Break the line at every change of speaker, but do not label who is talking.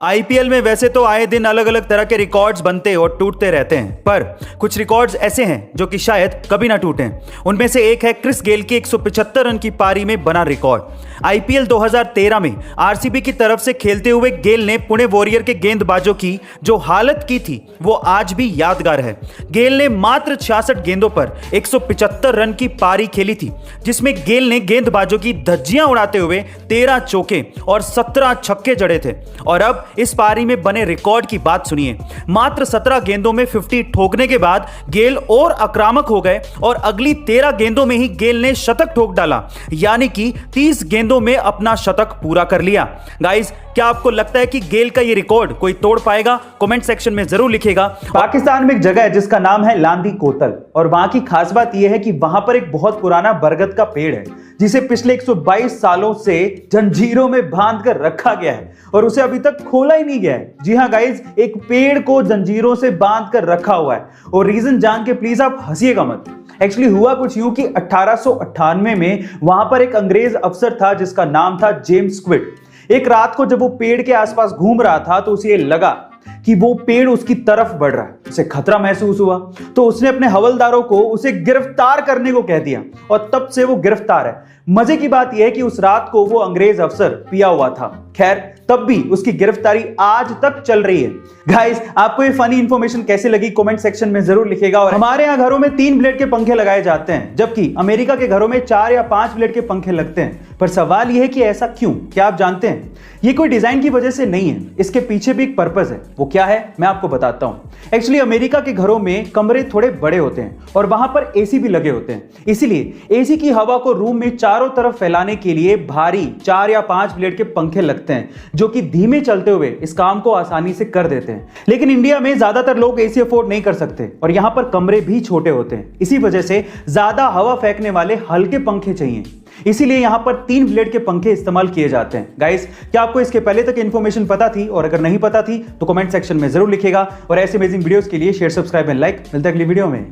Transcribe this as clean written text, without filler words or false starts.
IPL में वैसे तो आए दिन अलग अलग तरह के रिकॉर्ड्स बनते और टूटते रहते हैं, पर कुछ रिकॉर्ड्स ऐसे हैं जो कि शायद कभी ना टूटें। उनमें से एक है क्रिस गेल की 175 रन की पारी में बना रिकॉर्ड। आईपीएल 2013 में आरसीबी की तरफ से खेलते हुए गेल ने पुणे वॉरियर के गेंदबाजों की जो हालत की थी वो आज भी यादगार है। गेल ने मात्र 66 गेंदों पर 175 रन की पारी खेली थी, जिसमें गेल ने गेंदबाजों की धज्जियां उड़ाते हुए 13 चौके और 17 छक्के जड़े थे। और अब इस पारी में बने रिकॉर्ड की बात सुनिए। मात्र 17 गेंदों में 50 ठोकने के बाद गेल और आक्रामक हो गए और अगली 13 गेंदों में ही गेल ने शतक ठोक डाला, यानी कि 30 गेंदों में अपना शतक पूरा कर लिया। गाइस, क्या आपको लगता है कि गेल का ये रिकॉर्ड कोई तोड़ पाएगा? कमेंट सेक्शन में जरूर लिखिएगा। पाकिस्तान में एक जगह है जिसका नाम है लांदी कोतल, और वहां की खास बात यह है कि वहां पर एक बहुत पुराना बरगद का पेड़ है जिसे पिछले 122 सालों से जंजीरों में बांध कर रखा गया है और उसे अभी तक खोला ही नहीं गया है। जी हां गाइस, एक पेड़ को जंजीरों से बांध कर रखा हुआ है, और रीजन जान के प्लीज आप हंसिएगा मत। एक्चुअली हुआ कुछ यूं कि 1898 में वहां पर एक अंग्रेज अफसर था जिसका नाम था जेम्स स्क्विड। एक रात को जब वो पेड़ के आसपास घूम रहा था तो उसे लगा कि वो पेड़ उसकी तरफ बढ़ रहा है। उसे खतरा महसूस हुआ तो उसने अपने हवलदारों को उसे गिरफ्तार करने को कह दिया, और तब से वो गिरफ्तार है। मजे की बात यह है कि उस रात को वो अंग्रेज अफसर पिया हुआ था। खैर, तब भी उसकी गिरफ्तारी आज तक चल रही है। गाइस, आपको ये फनी इंफॉर्मेशन कैसे लगी कमेंट सेक्शन में जरूर लिखिएगा। और हमारे यहाँ घरों में 3 ब्लेड के पंखे लगाए जाते हैं, जबकि अमेरिका के घरों में 4 या 5 ब्लेड के पंखे लगते हैं। पर सवाल यह है कि ऐसा क्यों? क्या आप जानते हैं? ये कोई डिजाइन की वजह से नहीं है, इसके पीछे भी एक पर्पस है। वो क्या है मैं आपको बताता हूं। एक्चुअली अमेरिका के घरों में कमरे थोड़े बड़े होते हैं और वहां पर एसी भी लगे होते हैं, इसीलिए एसी की हवा को रूम में चारों तरफ फैलाने के लिए भारी 4 या 5 ब्लेड के पंखे लगते हैं, जो कि धीमे चलते हुए इस काम को आसानी से कर देते हैं। लेकिन इंडिया में ज्यादातर लोग एसी अफोर्ड नहीं कर सकते और यहां पर कमरे भी छोटे होते हैं, इसी वजह से ज्यादा हवा फेंकने वाले हल्के पंखे चाहिए। इसीलिए यहां पर 3 ब्लेड के पंखे इस्तेमाल किए जाते हैं। गाइस, क्या आपको इसके पहले तक इन्फॉर्मेशन पता थी? और अगर नहीं पता थी तो कमेंट सेक्शन में जरूर लिखिएगा। और ऐसे अमेजिंग वीडियोस के लिए शेयर, सब्सक्राइब एंड लाइक। मिलते हैं अगली वीडियो में।